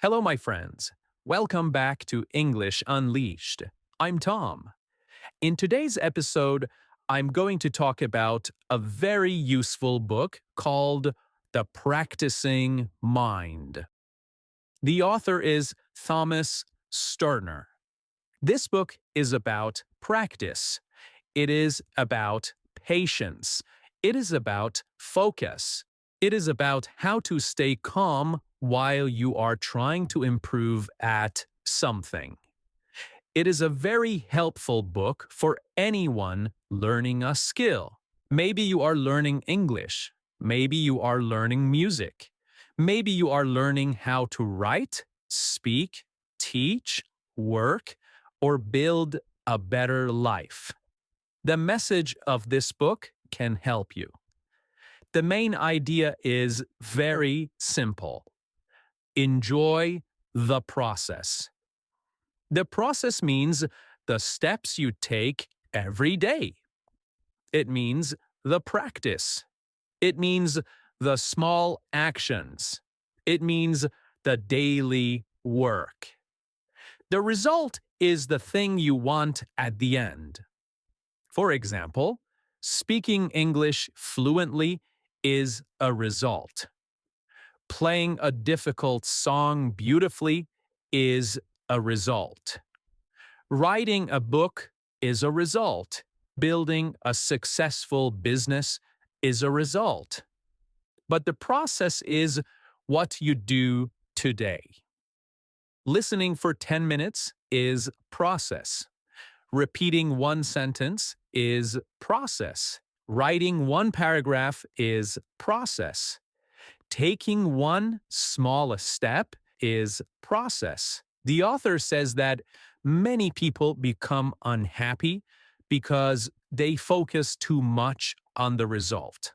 Hello, my friends. Welcome back to English Unleashed. I'm Tom. In today's episode, I'm going to talk about a very useful book called The Practicing Mind. The author is Thomas Sterner. This book is about practice. It is about patience. It is about focus. It is about how to stay calm while you are trying to improve at something. It is a very helpful book for anyone learning a skill. Maybe you are learning English. Maybe you are learning music. Maybe you are learning how to write, speak, teach, work, or build a better life. The message of this book can help you. The main idea is very simple. Enjoy the process. The process means the steps you take every day. It means the practice. It means the small actions. It means the daily work. The result is the thing you want at the end. For example, speaking English fluently is a result. Playing a difficult song beautifully is a result. Writing a book is a result. Building a successful business is a result. But the process is what you do today. Listening for 10 minutes is process. Repeating one sentence is process. Writing one paragraph is process. Taking one small step is process. The author says that many people become unhappy because they focus too much on the result.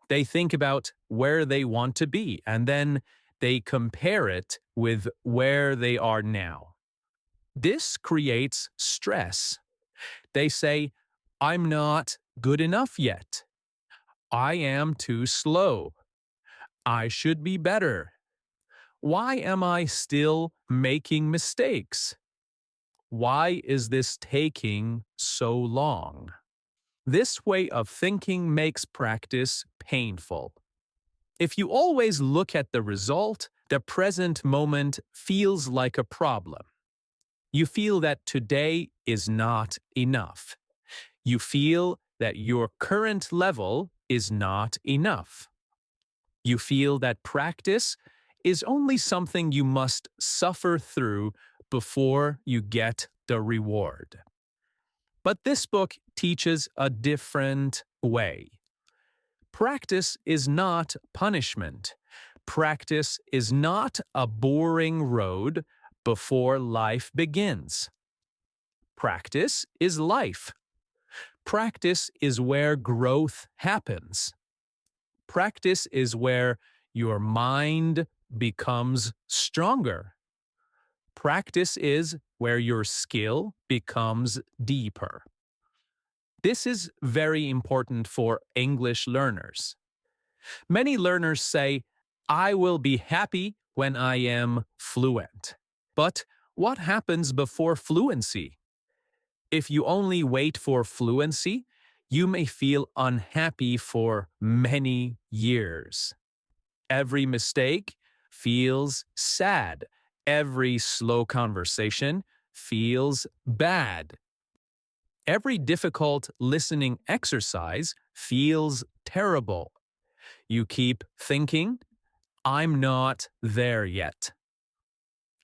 They think about where they want to be and then they compare it with where they are now. This creates stress. They say, I'm not good enough yet. I am too slow. I should be better. Why am I still making mistakes? Why is this taking so long? This way of thinking makes practice painful. If you always look at the result, the present moment feels like a problem. You feel that today is not enough. You feel that your current level is not enough. You feel that practice is only something you must suffer through before you get the reward. But this book teaches a different way. Practice is not punishment. Practice is not a boring road before life begins. Practice is life. Practice is where growth happens. Practice is where your mind becomes stronger. Practice is where your skill becomes deeper. This is very important for English learners. Many learners say, I will be happy when I am fluent. But what happens before fluency? If you only wait for fluency, you may feel unhappy for many years. Every mistake feels sad. Every slow conversation feels bad. Every difficult listening exercise feels terrible. You keep thinking, I'm not there yet.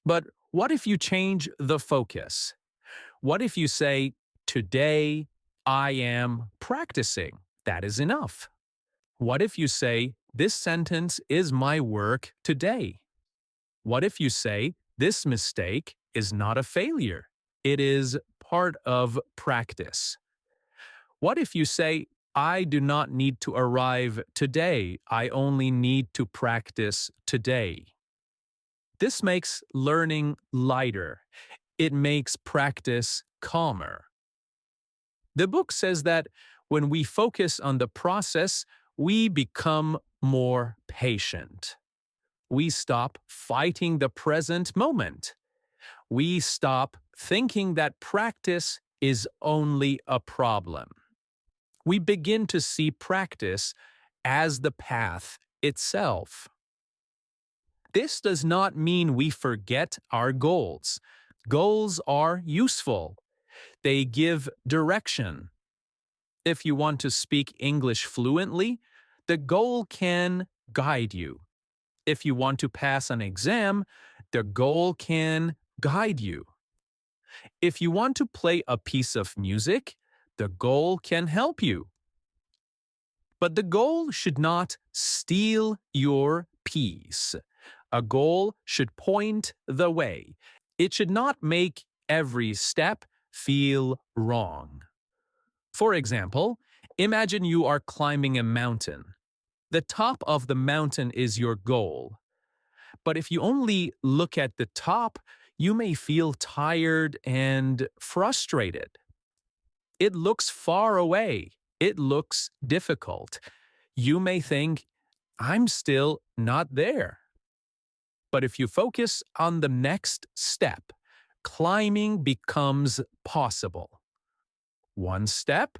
But what if you change the focus? What if you say, today I am practicing? That is enough. What if you say, this sentence is my work today? What if you say, this mistake is not a failure? It is part of practice. What if you say, I do not need to arrive today, I only need to practice today? This makes learning lighter. It makes practice calmer. The book says that when we focus on the process, we become more patient. we stop fighting the present moment. We stop thinking that practice is only a problem. We begin to see practice as the path itself. This does not mean we forget our goals. Goals are useful. They give direction. If you want to speak English fluently, the goal can guide you. If you want to pass an exam, the goal can guide you. If you want to play a piece of music, the goal can help you. But the goal should not steal your peace. A goal should point the way. It should not make every step feel wrong. For example, imagine you are climbing a mountain. The top of the mountain is your goal. But if you only look at the top, you may feel tired and frustrated. It looks far away. It looks difficult. You may think, I'm still not there. But if you focus on the next step, climbing becomes possible. One step,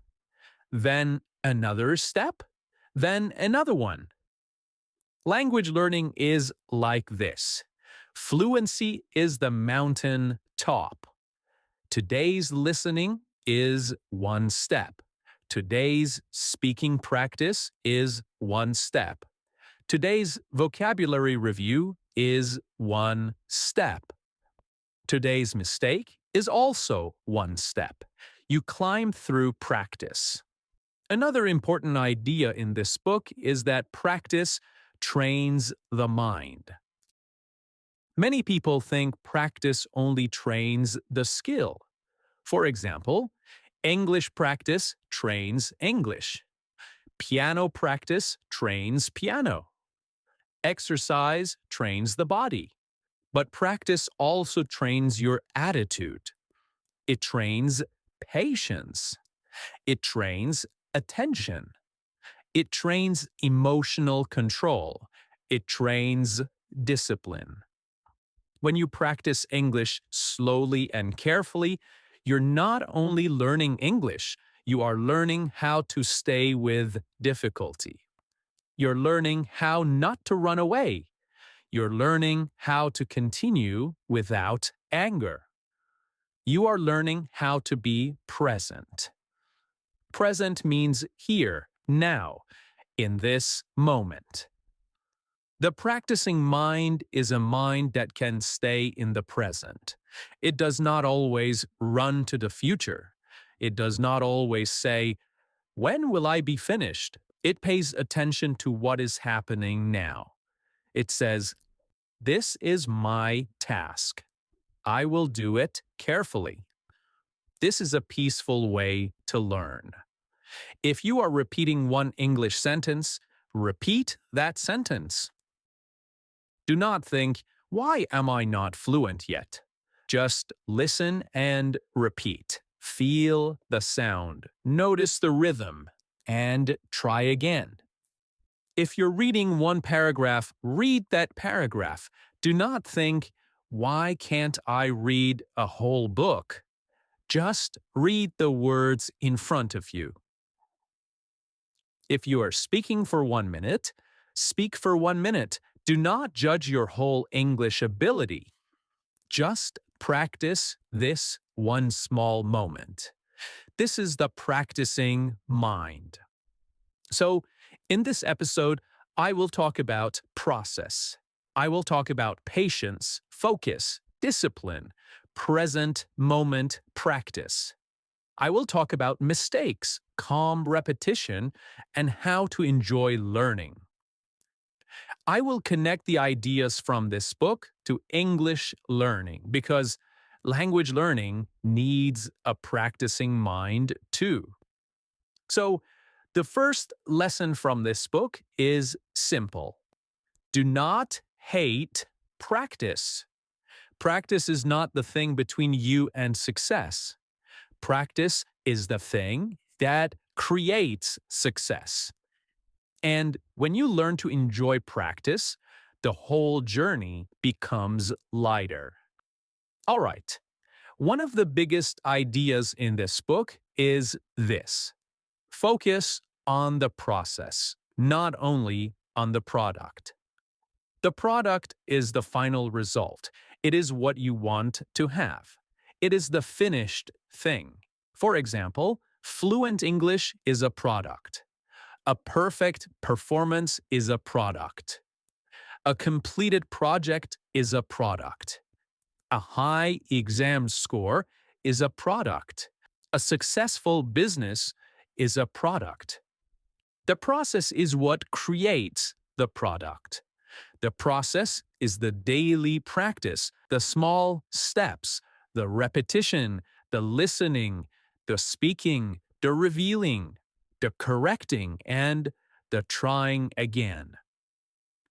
then another step, then another one. Language learning is like this. Fluency is the mountain top. Today's listening is one step. Today's speaking practice is one step. Today's vocabulary review is one step. Today's mistake is also one step. You climb through practice. Another important idea in this book is that practice trains the mind. Many people think practice only trains the skill. For example, English practice trains English. Piano practice trains piano. Exercise trains the body. But practice also trains your attitude. It trains patience. It trains attention. It trains emotional control. It trains discipline. When you practice English slowly and carefully, you're not only learning English, you are learning how to stay with difficulty. You're learning how not to run away. You're learning how to continue without anger. You are learning how to be present. Present means here, now, in this moment. The practicing mind is a mind that can stay in the present. It does not always run to the future. It does not always say, "When will I be finished?" It pays attention to what is happening now. It says, "This is my task. I will do it carefully." This is a peaceful way to learn. If you are repeating one English sentence, repeat that sentence. Do not think, why am I not fluent yet? Just listen and repeat. Feel the sound, notice the rhythm, and try again. If you're reading one paragraph, read that paragraph. Do not think, why can't I read a whole book? Just read the words in front of you. If you are speaking for 1 minute, speak for 1 minute. Do not judge your whole English ability. Just practice this one small moment. This is the practicing mind. So, in this episode, I will talk about process. I will talk about patience, focus, discipline, present moment practice. I will talk about mistakes, calm repetition, and how to enjoy learning. I will connect the ideas from this book to English learning because language learning needs a practicing mind too. So, the first lesson from this book is simple. Do not hate practice. Practice is not the thing between you and success. Practice is the thing that creates success. And when you learn to enjoy practice, the whole journey becomes lighter. All right, one of the biggest ideas in this book is this: focus on the process, not only on the product. The product is the final result. It is what you want to have. It is the finished thing. For example, fluent English is a product. A perfect performance is a product. A completed project is a product. A high exam score is a product. A successful business is a product. The process is what creates the product. The process is the daily practice, the small steps, the repetition, the listening, the speaking, the revealing, the correcting, and the trying again.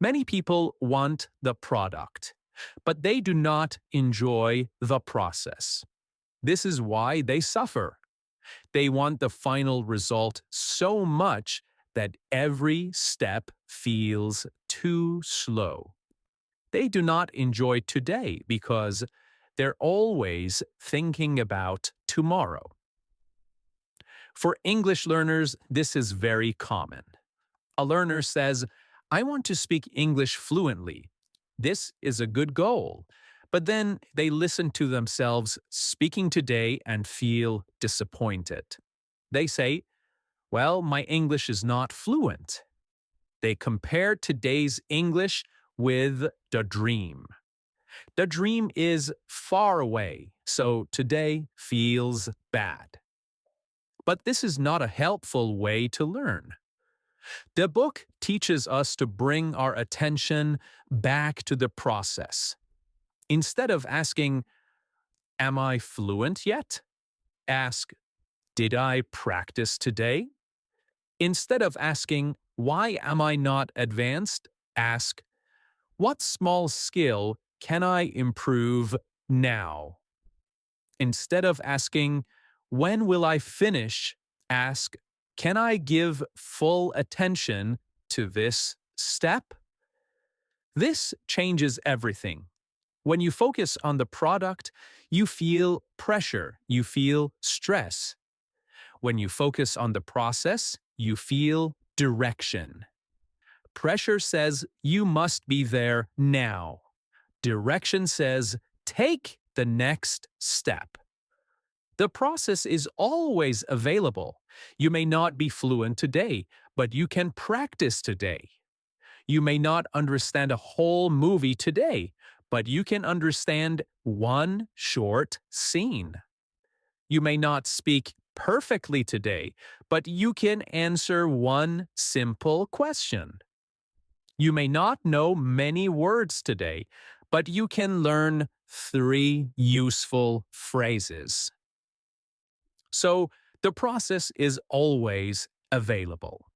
Many people want the product, but they do not enjoy the process. This is why they suffer. They want the final result so much that every step feels too slow. They do not enjoy today because they're always thinking about tomorrow. For English learners, this is very common. A learner says, "I want to speak English fluently." This is a good goal. But then they listen to themselves speaking today and feel disappointed. They say, "Well, my English is not fluent." They compare today's English with the dream. The dream is far away, so today feels bad. But this is not a helpful way to learn. The book teaches us to bring our attention back to the process. Instead of asking, "Am I fluent yet?" ask, "Did I practice today?" Instead of asking, "Why am I not advanced?" ask, "What small skill can I improve now?" Instead of asking, "When will I finish?" ask, "Can I give full attention to this step?" This changes everything. When you focus on the product, you feel pressure, you feel stress. When you focus on the process, you feel direction. Pressure says you must be there now. Direction says take the next step. The process is always available. You may not be fluent today, but you can practice today. You may not understand a whole movie today, but you can understand one short scene. You may not speak perfectly today, but you can answer one simple question. You may not know many words today, but you can learn 3 useful phrases. So, the process is always available.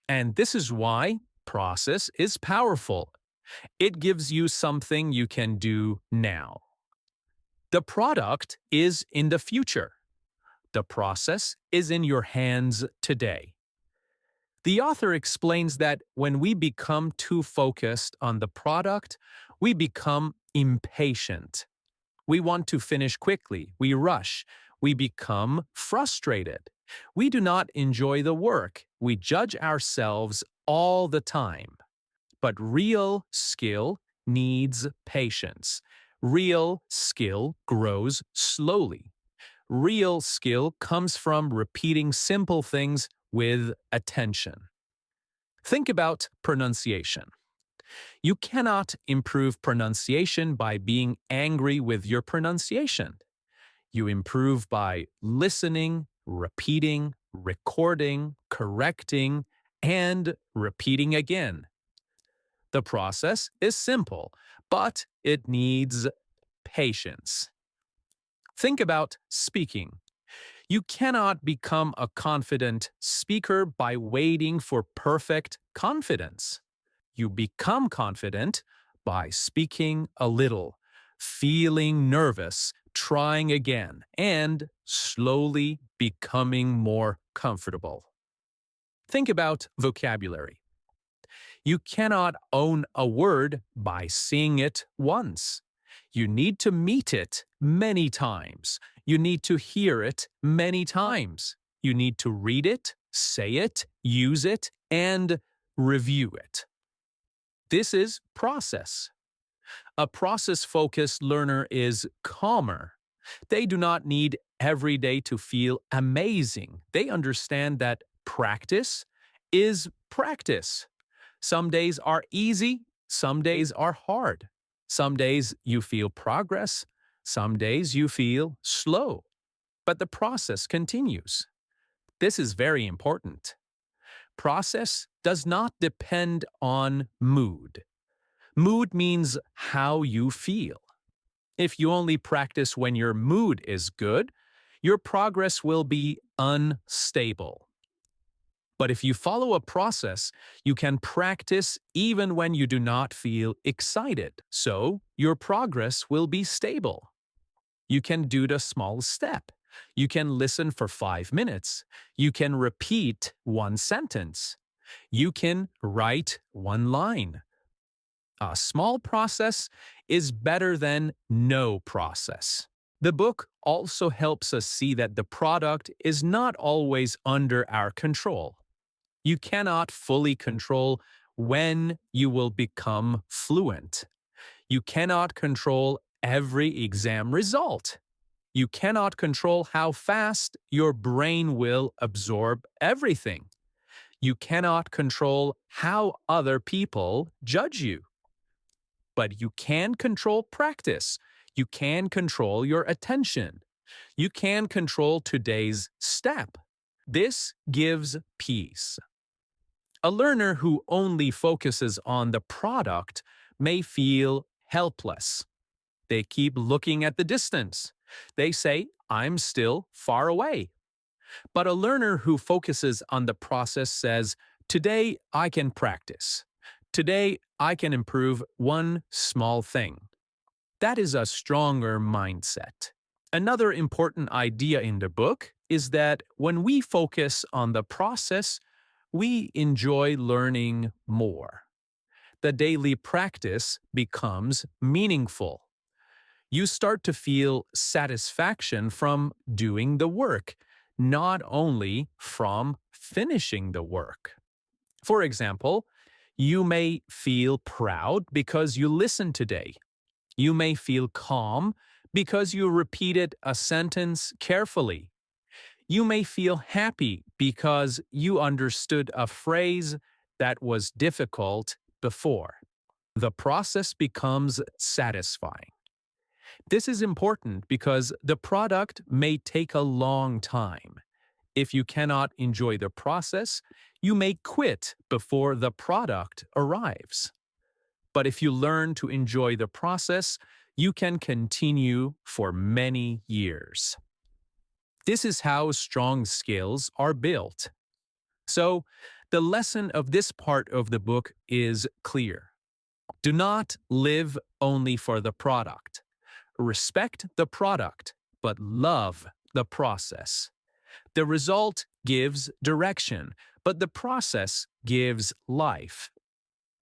And this is why process is powerful. It gives you something you can do now. The product is in the future. The process is in your hands today. The author explains that when we become too focused on the product, we become impatient. We want to finish quickly, we rush, we become frustrated. We do not enjoy the work, we judge ourselves all the time. But real skill needs patience. Real skill grows slowly. Real skill comes from repeating simple things with attention. Think about pronunciation. You cannot improve pronunciation by being angry with your pronunciation. You improve by listening, repeating, recording, correcting, and repeating again. The process is simple, but it needs patience. Think about speaking. You cannot become a confident speaker by waiting for perfect confidence. You become confident by speaking a little, feeling nervous, trying again, and slowly becoming more comfortable. Think about vocabulary. You cannot own a word by seeing it once. You need to meet it many times. You need to hear it many times. You need to read it, say it, use it, and review it. This is process. A process-focused learner is calmer. They do not need every day to feel amazing. They understand that practice is practice. Some days are easy, some days are hard. Some days you feel progress, some days you feel slow. But the process continues. This is very important. Process does not depend on mood. Mood means how you feel. If you only practice when your mood is good, your progress will be unstable. But if you follow a process, you can practice even when you do not feel excited, so your progress will be stable. You can do the small step. You can listen for 5 minutes. You can repeat one sentence. You can write one line. A small process is better than no process. The book also helps us see that the product is not always under our control. You cannot fully control when you will become fluent. You cannot control every exam result. You cannot control how fast your brain will absorb everything. You cannot control how other people judge you. But you can control practice. You can control your attention. You can control today's step. This gives peace. A learner who only focuses on the product may feel helpless. They keep looking at the distance. They say, I'm still far away. But a learner who focuses on the process says, today I can practice. Today I can improve one small thing. That is a stronger mindset. Another important idea in the book is that when we focus on the process, we enjoy learning more. The daily practice becomes meaningful. You start to feel satisfaction from doing the work, not only from finishing the work. For example, you may feel proud because you listened today. You may feel calm because you repeated a sentence carefully. You may feel happy because you understood a phrase that was difficult before. The process becomes satisfying. This is important because the product may take a long time. If you cannot enjoy the process, you may quit before the product arrives. But if you learn to enjoy the process, you can continue for many years. This is how strong skills are built. So, the lesson of this part of the book is clear. Do not live only for the product. Respect the product, but love the process. The result gives direction, but the process gives life.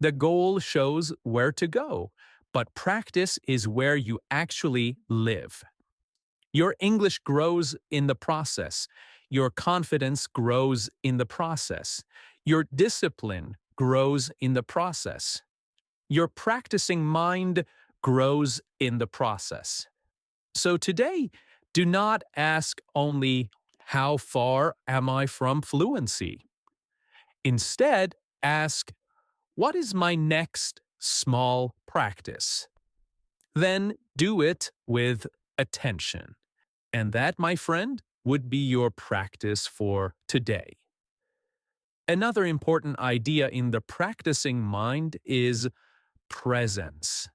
The goal shows where to go, but practice is where you actually live. Your English grows in the process. Your confidence grows in the process. Your discipline grows in the process. Your practicing mind grows in the process. So today, do not ask only, how far am I from fluency? Instead, ask, what is my next small practice? Then do it with attention. And that, my friend, would be your practice for today. Another important idea in the practicing mind is presence.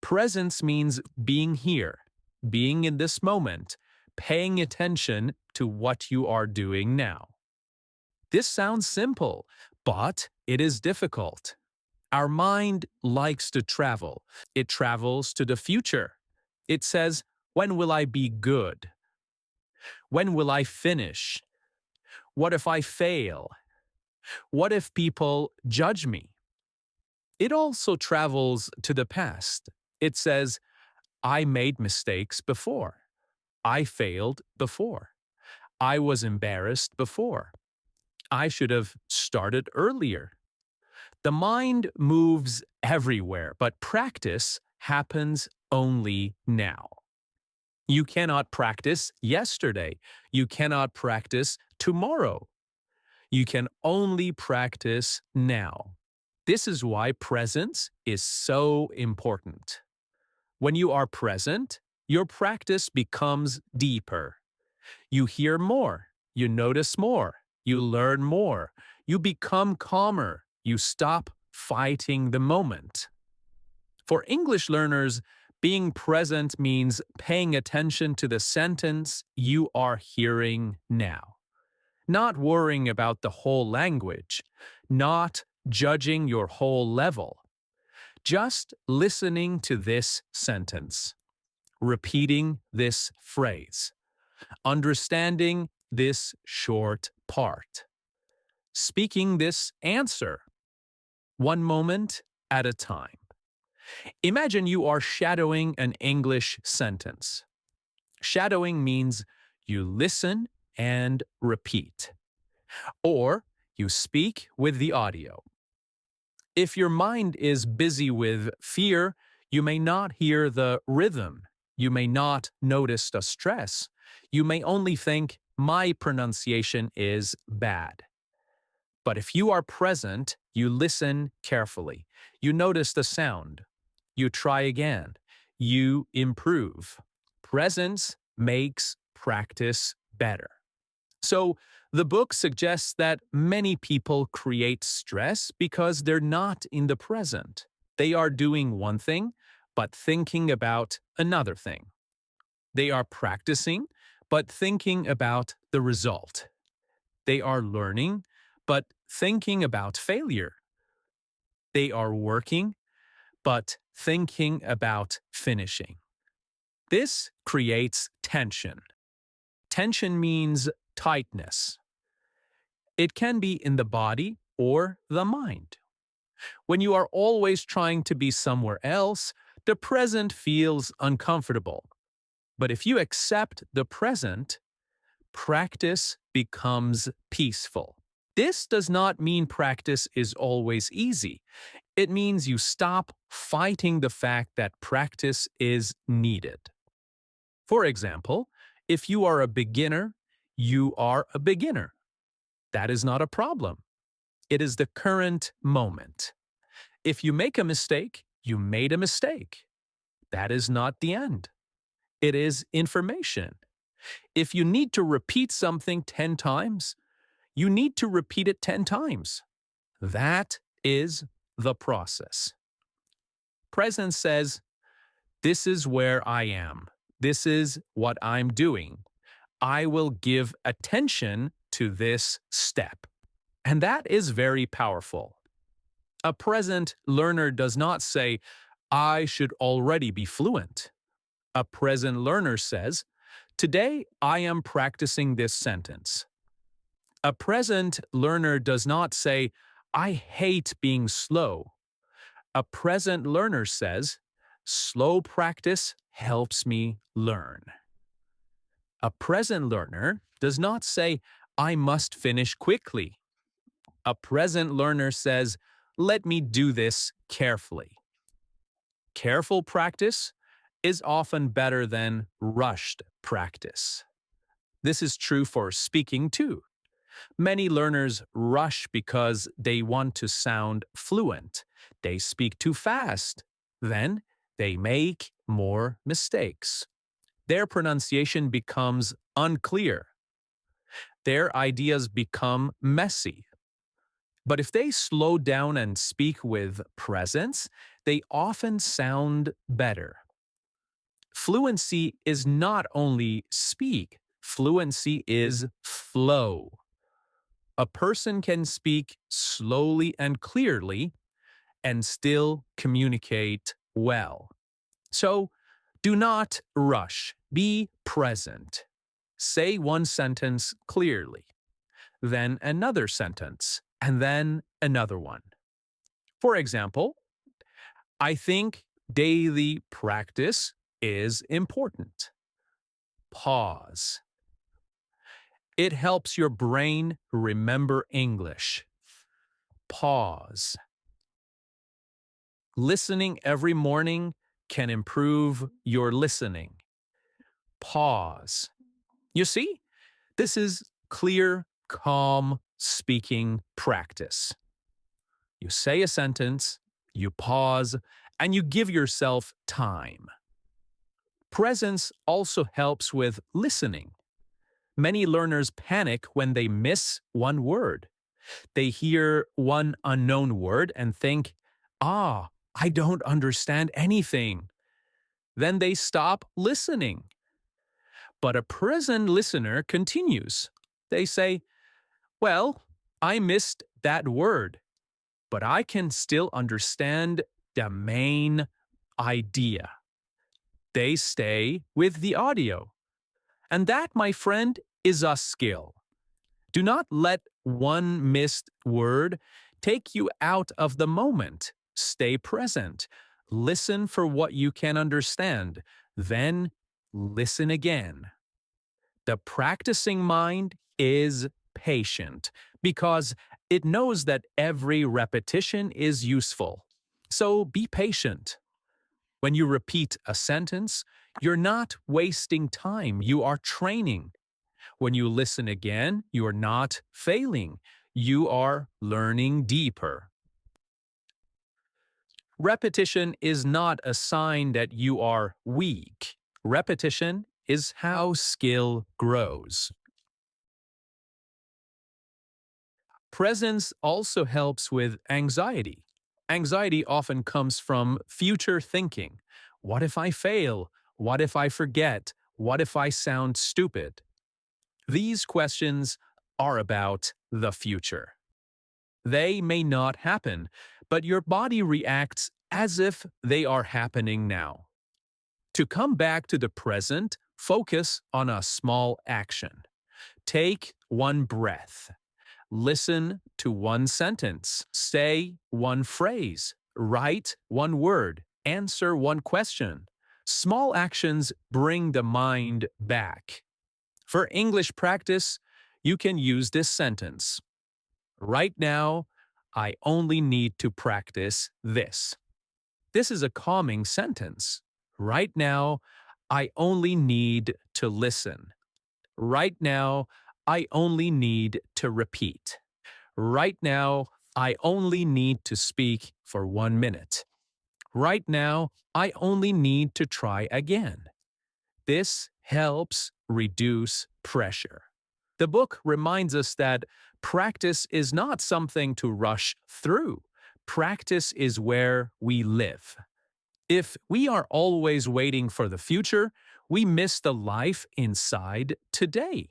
Presence means being here, being in this moment, paying attention to what you are doing now. This sounds simple, but it is difficult. Our mind likes to travel. It travels to the future. It says, when will I be good? When will I finish? What if I fail? What if people judge me? It also travels to the past. It says, I made mistakes before. I failed before. I was embarrassed before. I should have started earlier. The mind moves everywhere, but practice happens only now. You cannot practice yesterday. You cannot practice tomorrow. You can only practice now. This is why presence is so important. When you are present, your practice becomes deeper. You hear more, you notice more, you learn more, you become calmer, you stop fighting the moment. For English learners, being present means paying attention to the sentence you are hearing now. Not worrying about the whole language, not judging your whole level. Just listening to this sentence, repeating this phrase, understanding this short part, speaking this answer, one moment at a time. Imagine you are shadowing an English sentence. Shadowing means you listen and repeat, or you speak with the audio. If your mind is busy with fear, you may not hear the rhythm. You may not notice the stress. You may only think, my pronunciation is bad. But if you are present, you listen carefully. You notice the sound. You try again. You improve. Presence makes practice better. So, the book suggests that many people create stress because they're not in the present. They are doing one thing, but thinking about another thing. They are practicing, but thinking about the result. They are learning, but thinking about failure. They are working, but thinking about finishing. This creates tension. Tension means tightness. It can be in the body or the mind. When you are always trying to be somewhere else, the present feels uncomfortable. But if you accept the present, practice becomes peaceful. This does not mean practice is always easy. It means you stop fighting the fact that practice is needed. For example, if you are a beginner, you are a beginner. That is not a problem. It is the current moment. If you make a mistake, you made a mistake. That is not the end. It is information. If you need to repeat something 10 times, you need to repeat it 10 times. That is the process. Presence says, this is where I am. This is what I'm doing. I will give attention to this step. And that is very powerful. A present learner does not say, I should already be fluent. A present learner says, today I am practicing this sentence. A present learner does not say, I hate being slow. A present learner says, slow practice helps me learn. A present learner does not say, I must finish quickly. A present learner says, let me do this carefully. Careful practice is often better than rushed practice. This is true for speaking too. Many learners rush because they want to sound fluent. They speak too fast. Then they make more mistakes. Their pronunciation becomes unclear. Their ideas become messy. But if they slow down and speak with presence, they often sound better. Fluency is not only speak, fluency is flow. A person can speak slowly and clearly and still communicate well. So, do not rush. Be present. Say one sentence clearly, then another sentence, and then another one. For example, I think daily practice is important. Pause. It helps your brain remember English. Pause. Listening every morning can improve your listening. Pause. You see, this is clear, calm speaking practice. You say a sentence, you pause, and you give yourself time. Presence also helps with listening. Many learners panic when they miss one word. They hear one unknown word and think, I don't understand anything. Then they stop listening. But a present listener continues. They say, well, I missed that word, but I can still understand the main idea. They stay with the audio. And that, my friend, is a skill. Do not let one missed word take you out of the moment. Stay present. Listen for what you can understand. Then listen again. The practicing mind is patient because it knows that every repetition is useful. So be patient. When you repeat a sentence, you're not wasting time, you are training. When you listen again, you are not failing, you are learning deeper. Repetition is not a sign that you are weak. Repetition is how skill grows. Presence also helps with anxiety. Anxiety often comes from future thinking. What if I fail? What if I forget? What if I sound stupid? These questions are about the future. They may not happen, but your body reacts as if they are happening now. To come back to the present, focus on a small action. Take one breath. Listen to one sentence. Say one phrase. Write one word. Answer one question. Small actions bring the mind back. For English practice, you can use this sentence. Right now, I only need to practice this. This is a calming sentence. Right now, I only need to listen. Right now, I only need to repeat. Right now, I only need to speak for 1 minute. Right now, I only need to try again. This helps reduce pressure. The book reminds us that practice is not something to rush through. Practice is where we live. If we are always waiting for the future, we miss the life inside today.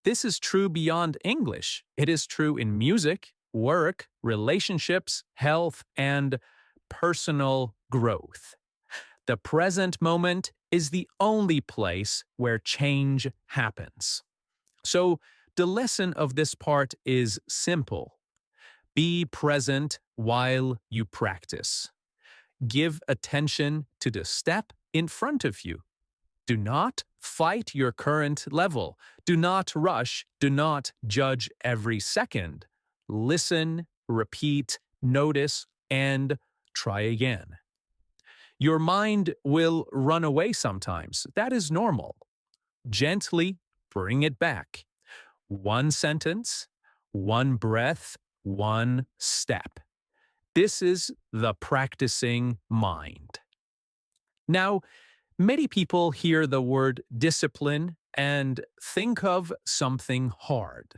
This is true beyond English. It is true in music, work, relationships, health, and personal growth. The present moment is the only place where change happens. So, the lesson of this part is simple. Be present while you practice. Give attention to the step in front of you. Do not fight your current level. Do not rush. Do not judge every second. Listen, repeat, notice, and try again. Your mind will run away sometimes. That is normal. Gently bring it back. One sentence, one breath, one step. This is the practicing mind. Now, many people hear the word discipline and think of something hard.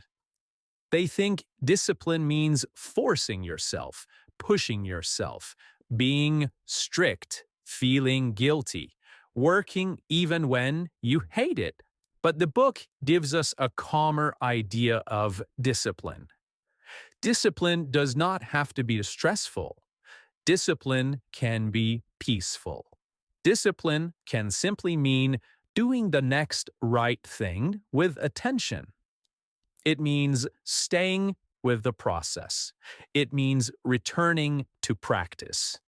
They think discipline means forcing yourself, pushing yourself, being strict, feeling guilty, working even when you hate it. But the book gives us a calmer idea of discipline. Discipline does not have to be stressful. Discipline can be peaceful. Discipline can simply mean doing the next right thing with attention. It means staying with the process. It means returning to practice.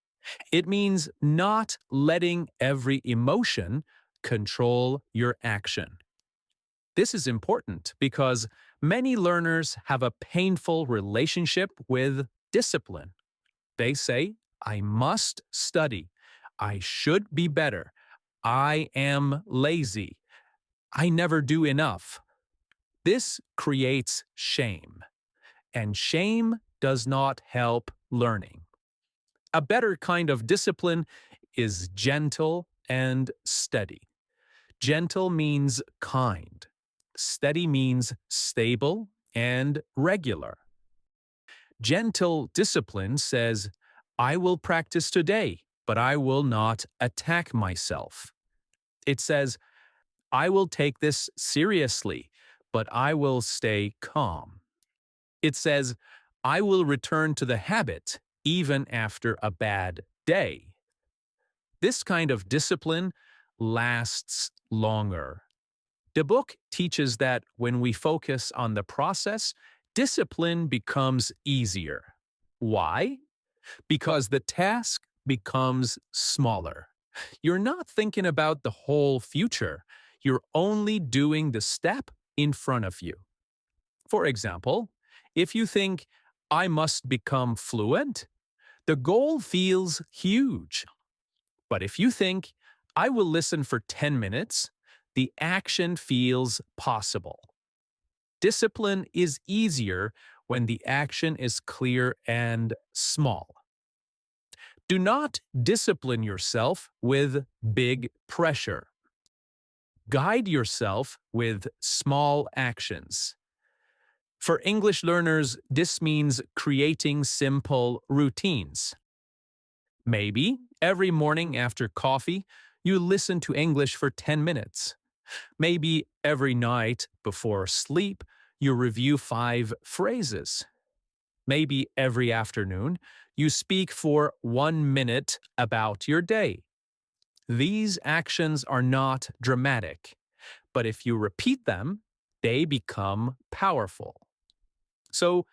It means not letting every emotion control your action. This is important because many learners have a painful relationship with discipline. They say, I must study. I should be better. I am lazy. I never do enough. This creates shame, and shame does not help learning. A better kind of discipline is gentle and steady. Gentle means kind. Steady means stable and regular. Gentle discipline says, I will practice today, but I will not attack myself. It says, I will take this seriously, but I will stay calm. It says, I will return to the habit even after a bad day. This kind of discipline lasts longer. The book teaches that when we focus on the process, discipline becomes easier. Why? Because the task becomes smaller. You're not thinking about the whole future. You're only doing the step in front of you. For example, if you think, I must become fluent, the goal feels huge. But if you think, I will listen for 10 minutes, the action feels possible. Discipline is easier when the action is clear and small. Do not discipline yourself with big pressure. Guide yourself with small actions. For English learners, this means creating simple routines. Maybe every morning after coffee, you listen to English for 10 minutes. Maybe every night before sleep, you review 5 phrases. Maybe every afternoon, you speak for 1 minute about your day. These actions are not dramatic, but if you repeat them, they become powerful. So,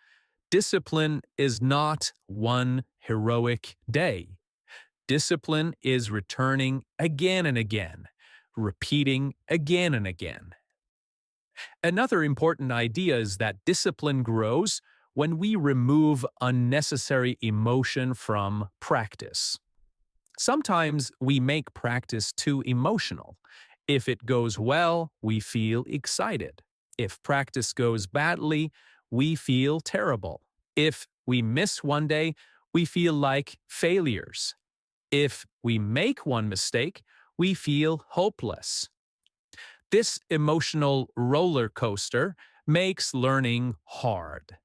discipline is not one heroic day. Discipline is returning again and again, repeating again and again. Another important idea is that discipline grows when we remove unnecessary emotion from practice. Sometimes we make practice too emotional. If it goes well, we feel excited. If practice goes badly, we feel terrible. If we miss one day, we feel like failures. If we make one mistake, we feel hopeless. This emotional roller coaster makes learning hard.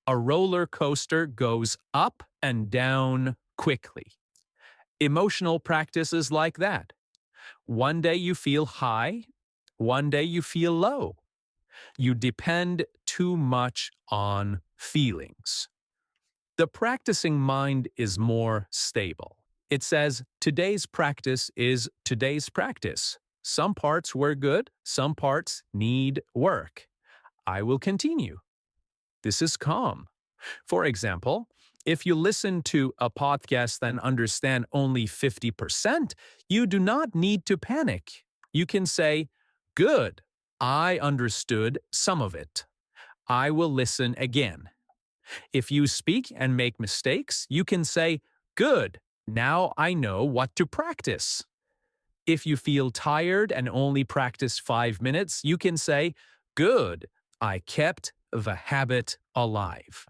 A roller coaster goes up and down quickly. Emotional practice is like that. One day you feel high, one day you feel low. You depend too much on feelings. The practicing mind is more stable. It says, today's practice is today's practice. Some parts were good, some parts need work. I will continue. This is calm. For example, if you listen to a podcast and understand only 50%, you do not need to panic. You can say, good, I understood some of it. I will listen again. If you speak and make mistakes, you can say, good, now I know what to practice. If you feel tired and only practice 5 minutes, you can say, good, I kept the habit alive.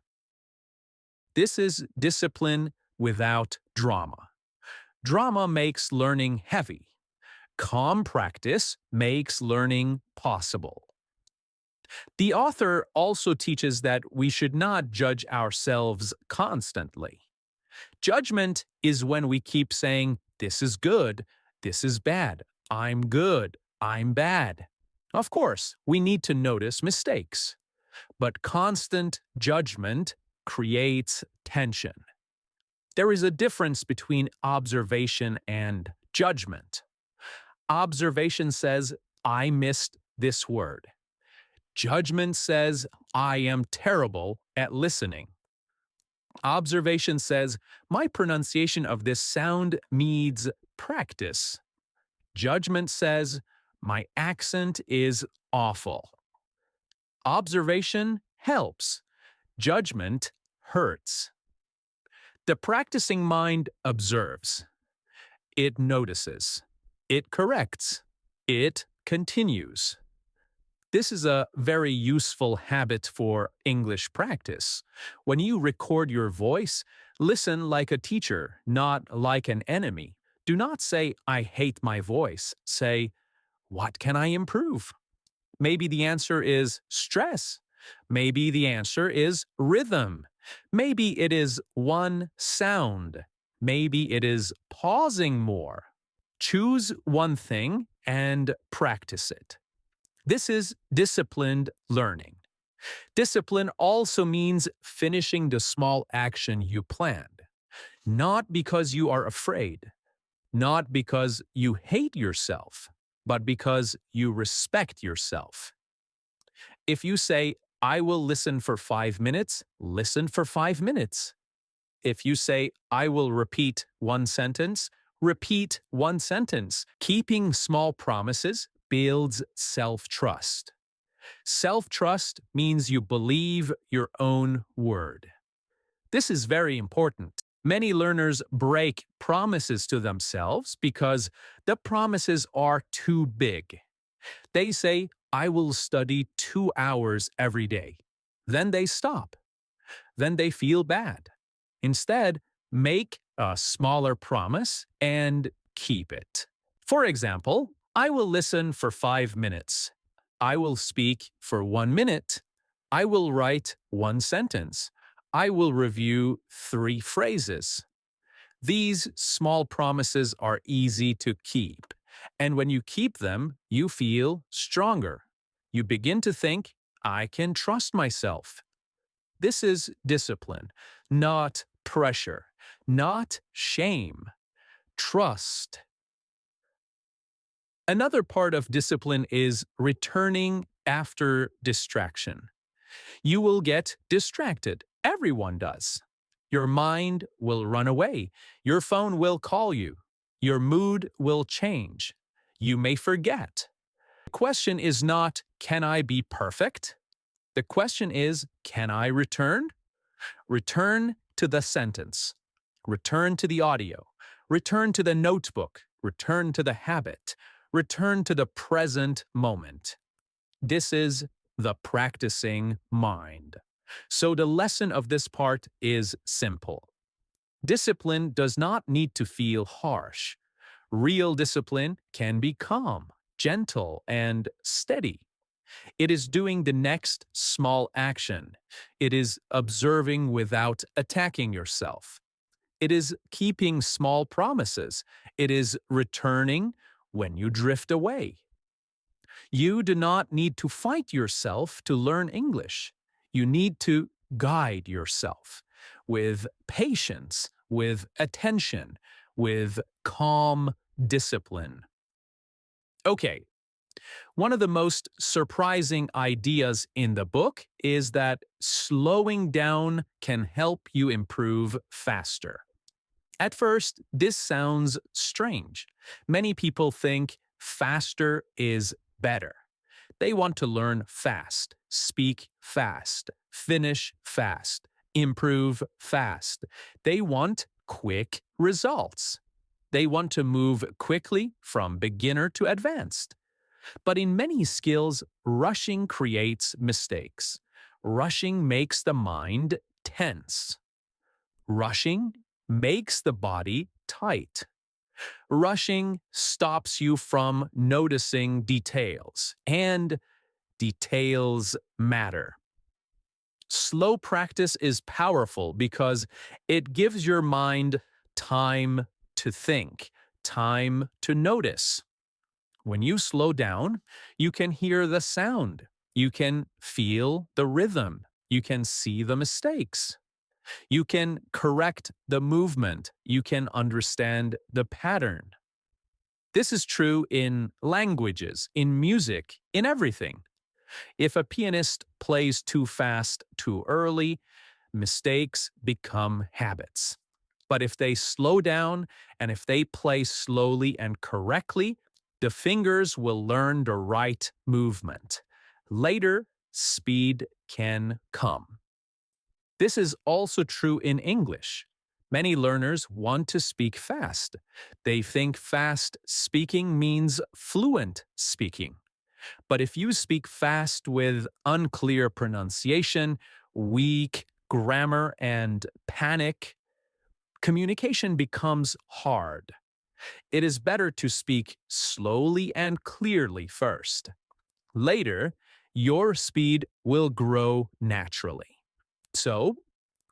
This is discipline without drama. Drama makes learning heavy. Calm practice makes learning possible. The author also teaches that we should not judge ourselves constantly. Judgment is when we keep saying, this is good, this is bad, I'm good, I'm bad. Of course, we need to notice mistakes, but constant judgment creates tension. There is a difference between observation and judgment. Observation says, I missed this word. Judgment says, I am terrible at listening. Observation says, my pronunciation of this sound needs practice. Judgment says, my accent is awful. Observation helps. Judgment hurts. The practicing mind observes. It notices. It corrects. It continues. This is a very useful habit for English practice. When you record your voice, listen like a teacher, not like an enemy. Do not say, I hate my voice. Say, what can I improve? Maybe the answer is stress. Maybe the answer is rhythm. Maybe it is one sound. Maybe it is pausing more. Choose one thing and practice it. This is disciplined learning. Discipline also means finishing the small action you planned, not because you are afraid, not because you hate yourself, but because you respect yourself. If you say, I will listen for 5 minutes, listen for 5 minutes. If you say, I will repeat one sentence, repeat one sentence. Keeping small promises builds self-trust. Self-trust means you believe your own word. This is very important. Many learners break promises to themselves because the promises are too big. They say, I will study 2 hours every day. Then they stop. Then they feel bad. Instead, make a smaller promise and keep it. For example, I will listen for 5 minutes. I will speak for 1 minute. I will write 1 sentence. I will review 3 phrases. These small promises are easy to keep, and when you keep them, you feel stronger. You begin to think, I can trust myself. This is discipline, not pressure, not shame. Trust. Another part of discipline is returning after distraction. You will get distracted. Everyone does. Your mind will run away. Your phone will call you. Your mood will change. You may forget. The question is not, can I be perfect? The question is, can I return? Return to the sentence. Return to the audio. Return to the notebook. Return to the habit. Return to the present moment. This is the practicing mind. So the lesson of this part is simple. Discipline does not need to feel harsh. Real discipline can be calm, gentle, and steady. It is doing the next small action. It is observing without attacking yourself. It is keeping small promises. It is returning when you drift away. You do not need to fight yourself to learn English. You need to guide yourself with patience, with attention, with calm discipline. Okay, one of the most surprising ideas in the book is that slowing down can help you improve faster. At first, this sounds strange. Many people think faster is better. They want to learn fast, speak fast, finish fast, improve fast. They want quick results. They want to move quickly from beginner to advanced. But in many skills, rushing creates mistakes. Rushing makes the mind tense. Rushing makes the body tight. Rushing stops you from noticing details, and details matter. Slow practice is powerful because it gives your mind time to think, time to notice. When you slow down, you can hear the sound. You can feel the rhythm. You can see the mistakes. You can correct the movement. You can understand the pattern. This is true in languages, in music, in everything. If a pianist plays too fast too early, Mistakes become habits. But if they slow down and if they play slowly and correctly, the fingers will learn the right movement. Later, speed can come. This is also true in English. Many learners want to speak fast. They think fast speaking means fluent speaking. But if you speak fast with unclear pronunciation, weak grammar, and panic, communication becomes hard. It is better to speak slowly and clearly first. Later, your speed will grow naturally. So,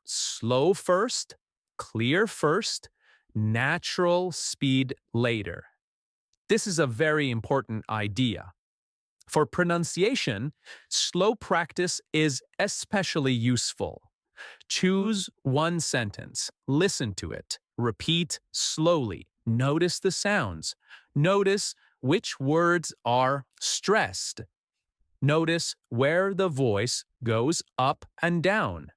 slow first, clear first, natural speed later. This is a very important idea. For pronunciation, slow practice is especially useful. Choose one sentence, listen to it, repeat slowly, notice the sounds, notice which words are stressed, notice where the voice goes up and down.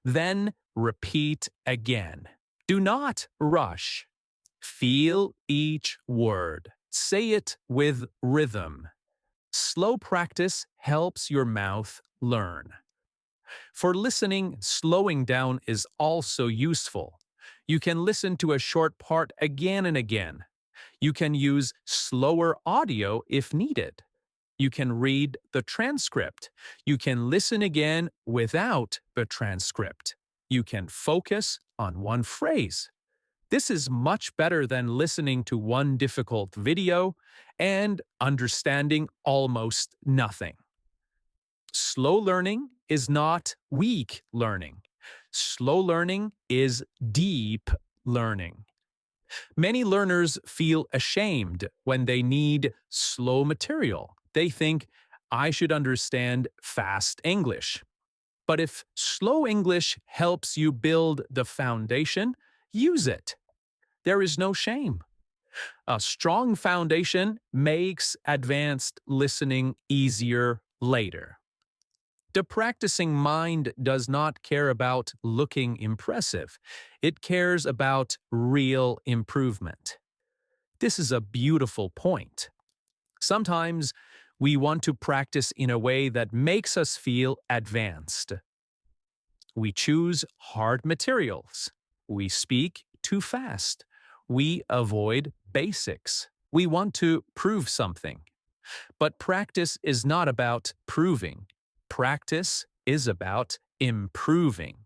Then repeat again. Do not rush. Feel each word. Say it with rhythm. Slow practice helps your mouth learn. For listening, slowing down is also useful. You can listen to a short part again and again. You can use slower audio if needed. You can read the transcript. You can listen again without the transcript. You can focus on one phrase. This is much better than listening to one difficult video and understanding almost nothing. Slow learning is not weak learning. Slow learning is deep learning. Many learners feel ashamed when they need slow material. They think, I should understand fast English. But if slow English helps you build the foundation, use it. There is no shame. A strong foundation makes advanced listening easier later. The practicing mind does not care about looking impressive. It cares about real improvement. This is a beautiful point. Sometimes we want to practice in a way that makes us feel advanced. We choose hard materials. We speak too fast. We avoid basics. We want to prove something. But practice is not about proving. Practice is about improving.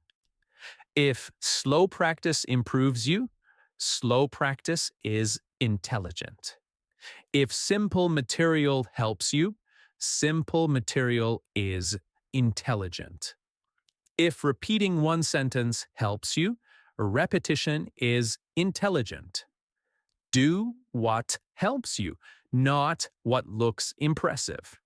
If slow practice improves you, slow practice is intelligent. If simple material helps you, simple material is intelligent. If repeating one sentence helps you, repetition is intelligent. Do what helps you, not what looks impressive.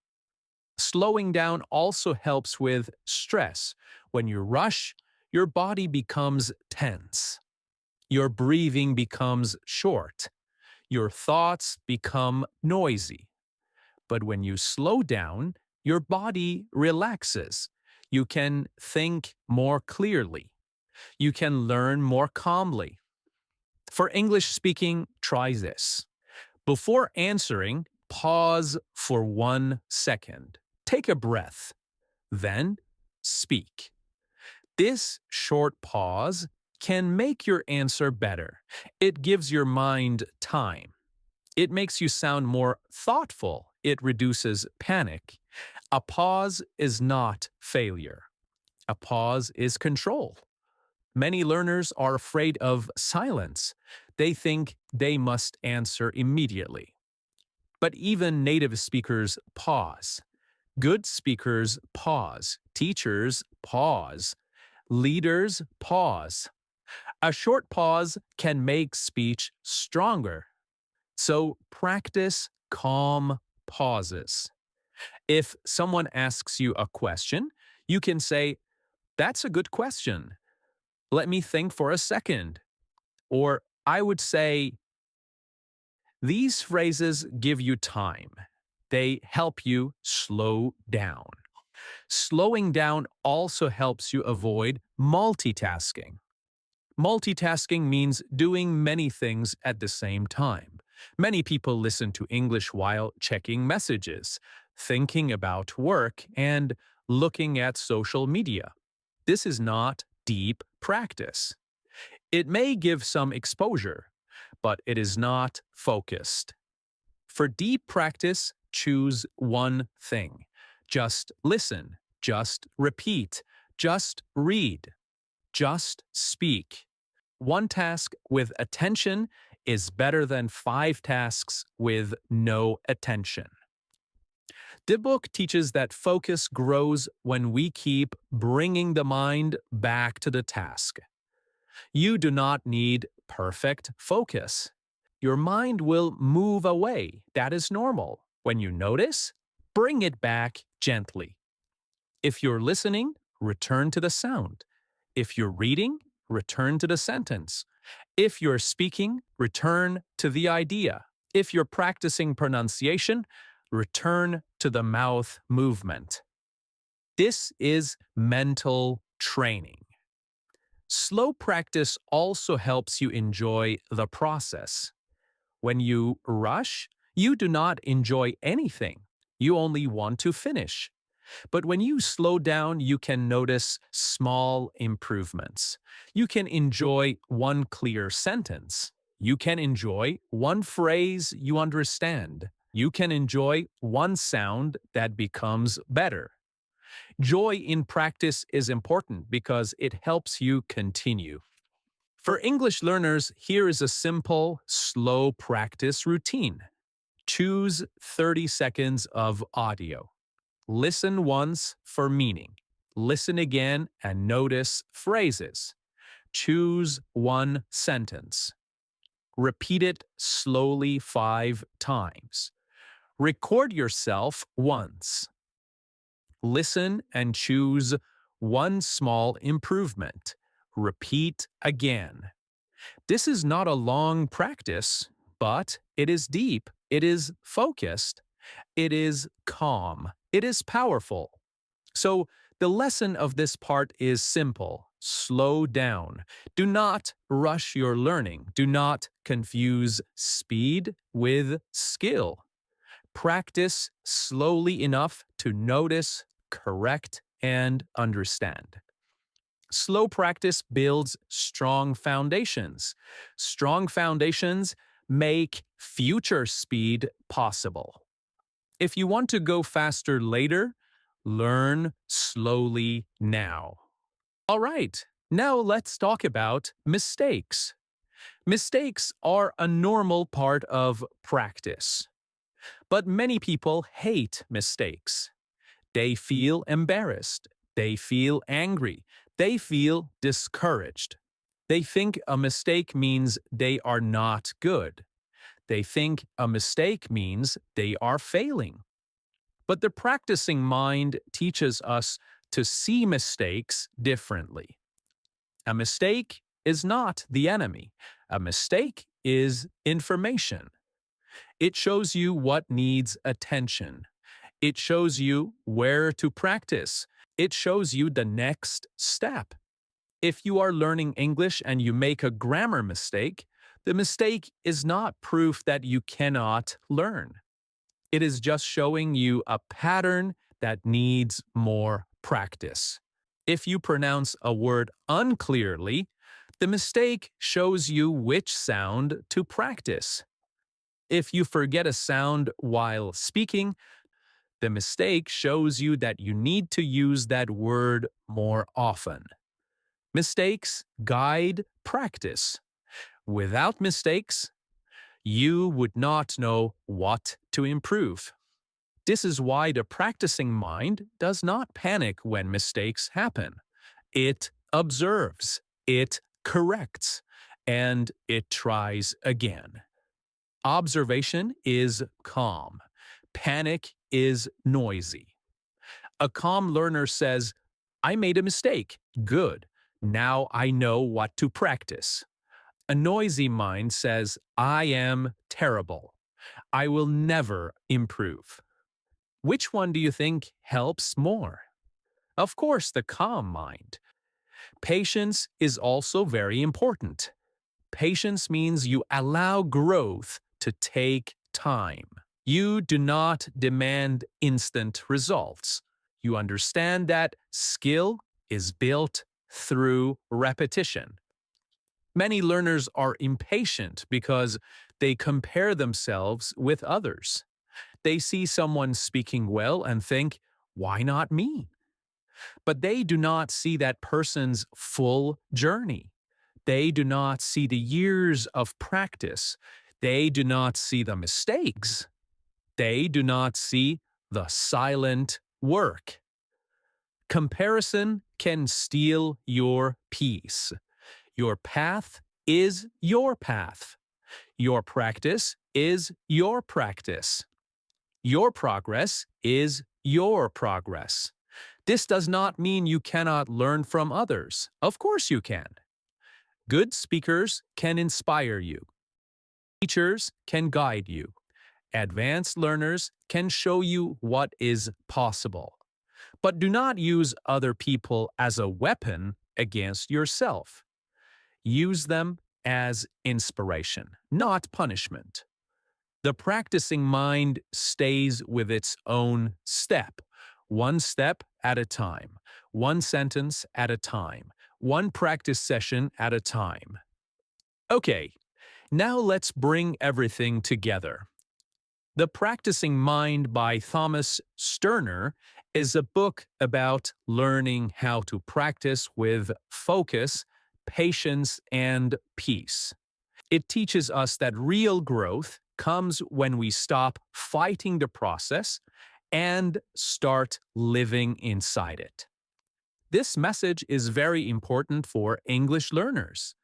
Slowing down also helps with stress. When you rush, your body becomes tense. Your breathing becomes short. Your thoughts become noisy. But when you slow down, your body relaxes. You can think more clearly. You can learn more calmly. For English speaking, try this. Before answering, pause for 1 second. Take a breath. Then speak. This short pause can make your answer better. It gives your mind time. It makes you sound more thoughtful. It reduces panic. A pause is not failure. A pause is control. Many learners are afraid of silence. They think they must answer immediately. But even native speakers pause. Good speakers pause. Teachers pause. Leaders pause. A short pause can make speech stronger. So practice calm pauses. If someone asks you a question, you can say, "That's a good question. Let me think for a second." Or I would say, these phrases give you time. They help you slow down. Slowing down also helps you avoid multitasking. Multitasking means doing many things at the same time. Many people listen to English while checking messages, thinking about work, and looking at social media. This is not deep practice. It may give some exposure, but it is not focused. For deep practice, choose one thing. Just listen, just repeat, just read, just speak. One task with attention is better than 5 tasks with no attention. The book teaches that focus grows when we keep bringing the mind back to the task. You do not need perfect focus. Your mind will move away. That is normal. When you notice, bring it back gently. If you're listening, return to the sound. If you're reading, return to the sentence. If you're speaking, return to the idea. If you're practicing pronunciation, return to the mouth movement. This is mental training. Slow practice also helps you enjoy the process. When you rush, you do not enjoy anything. You only want to finish. But when you slow down, you can notice small improvements. You can enjoy one clear sentence. You can enjoy one phrase you understand. You can enjoy one sound that becomes better. Joy in practice is important because it helps you continue. For English learners, here is a simple, slow practice routine. Choose 30 seconds of audio. Listen once for meaning. Listen again and notice phrases. Choose one sentence. Repeat it slowly 5 times. Record yourself once. Listen and choose one small improvement. Repeat again. This is not a long practice, but it is deep, it is focused, it is calm, it is powerful. So the lesson of this part is simple. Slow down. Do not rush your learning. Do not confuse speed with skill. Practice slowly enough to notice, correct, and understand. Slow practice builds strong foundations. Strong foundations make future speed possible. If you want to go faster later, learn slowly now. All right, now let's talk about mistakes. Mistakes are a normal part of practice. But many people hate mistakes. They feel embarrassed. They feel angry. They feel discouraged. They think a mistake means they are not good. They think a mistake means they are failing. But the practicing mind teaches us to see mistakes differently. A mistake is not the enemy. A mistake is information. It shows you what needs attention. It shows you where to practice. It shows you the next step. If you are learning English and you make a grammar mistake, the mistake is not proof that you cannot learn. It is just showing you a pattern that needs more practice. If you pronounce a word unclearly, the mistake shows you which sound to practice. If you forget a sound while speaking, the mistake shows you that you need to use that word more often. Mistakes guide practice. Without mistakes, you would not know what to improve. This is why the practicing mind does not panic when mistakes happen. It observes, it corrects, and it tries again. Observation is calm. Panic is noisy. A calm learner says, I made a mistake. Good. Now I know what to practice. A noisy mind says, I am terrible. I will never improve. Which one do you think helps more? Of course, the calm mind. Patience is also very important. Patience means you allow growth to take time. You do not demand instant results. You understand that skill is built through repetition. Many learners are impatient because they compare themselves with others. They see someone speaking well and think, why not me? But they do not see that person's full journey. They do not see the years of practice. They do not see the mistakes. They do not see the silent work. Comparison can steal your peace. Your path is your path. Your practice is your practice. Your progress is your progress. This does not mean you cannot learn from others. Of course you can. Good speakers can inspire you. Teachers can guide you. Advanced learners can show you what is possible. But do not use other people as a weapon against yourself. Use them as inspiration, not punishment. The practicing mind stays with its own step, one step at a time, one sentence at a time, one practice session at a time. Okay, now let's bring everything together. The Practicing Mind by Thomas Sterner is a book about learning how to practice with focus, patience, and peace. It teaches us that real growth comes when we stop fighting the process and start living inside it. This message is very important for English learners.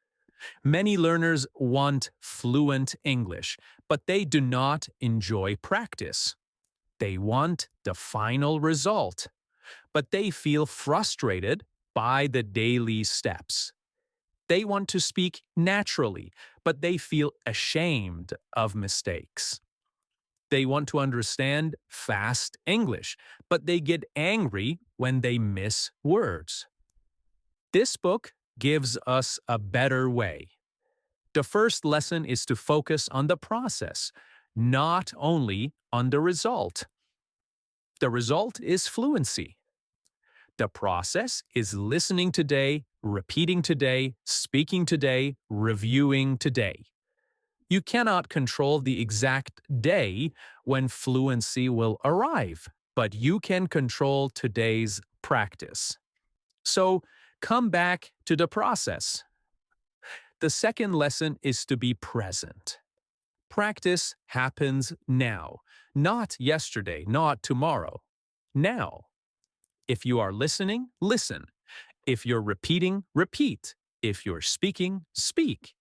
Many learners want fluent English, but they do not enjoy practice. They want the final result, but they feel frustrated by the daily steps. They want to speak naturally, but they feel ashamed of mistakes. They want to understand fast English, but they get angry when they miss words. This book gives us a better way. The first lesson is to focus on the process, not only on the result. The result is fluency. The process is listening today, repeating today, speaking today, reviewing today. You cannot control the exact day when fluency will arrive, but you can control today's practice. So come back to the process. The second lesson is to be present. Practice happens now, not yesterday, not tomorrow. Now. If you are listening, listen. If you're repeating, repeat. If you're speaking, speak.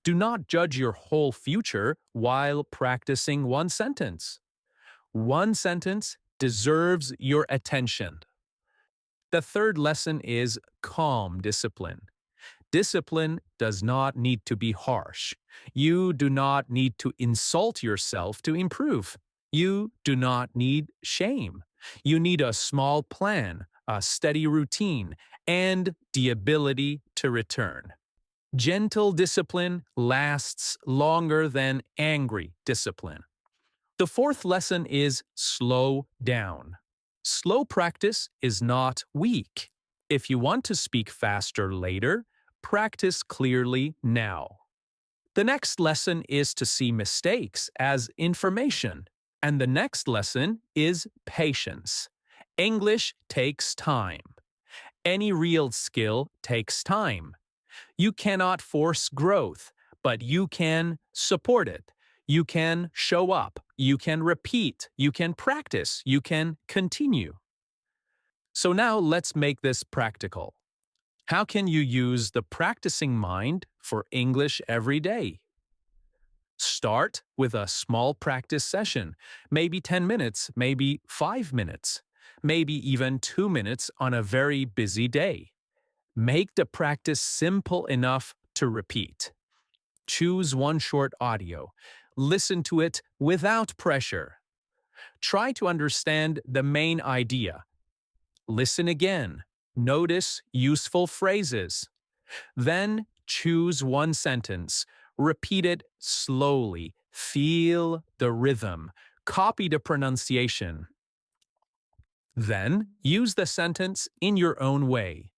Do not judge your whole future while practicing one sentence. One sentence deserves your attention. The third lesson is calm discipline. Discipline does not need to be harsh. You do not need to insult yourself to improve. You do not need shame. You need a small plan, a steady routine, and the ability to return. Gentle discipline lasts longer than angry discipline. The fourth lesson is slow down. Slow practice is not weak. If you want to speak faster later, practice clearly now. The next lesson is to see mistakes as information, and the next lesson is patience. English takes time. Any real skill takes time. You cannot force growth, but you can support it. You can show up. You can repeat. You can practice. You can continue. So now let's make this practical. How can you use the practicing mind for English every day? Start with a small practice session, maybe 10 minutes, maybe 5 minutes, maybe even 2 minutes on a very busy day. Make the practice simple enough to repeat. Choose one short audio. Listen to it without pressure. Try to understand the main idea. listen again. Notice useful phrases. Then choose one sentence. Repeat it slowly. Feel the rhythm. Copy the pronunciation. Then use the sentence in your own way.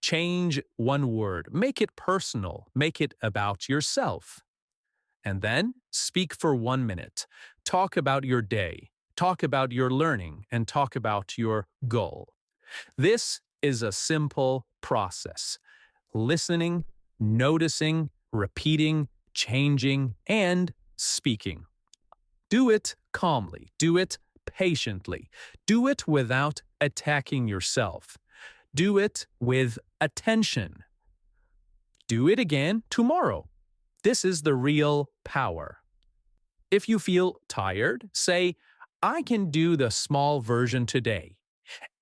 Change one word. Make it personal. Make it about yourself. And then speak for 1 minute. Talk about your day. Talk about your learning and talk about your goal. This is a simple process. Listening, noticing, repeating, changing, and speaking. Do it calmly. Do it patiently. Do it without attacking yourself. Do it with attention. Do it again tomorrow. This is the real power. If you feel tired, say, I can do the small version today.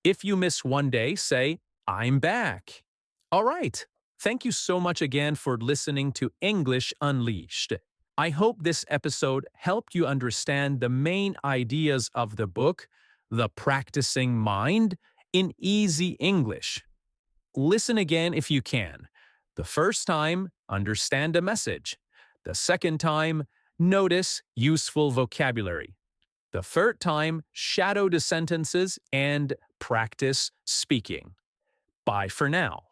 If you miss one day, say, I'm back. All right. Thank you so much again for listening to English Unleashed. I hope this episode helped you understand the main ideas of the book, The Practicing Mind, in easy English. Listen again if you can. The first time, understand the message. The second time, notice useful vocabulary. The third time, shadow the sentences and practice speaking. Bye for now.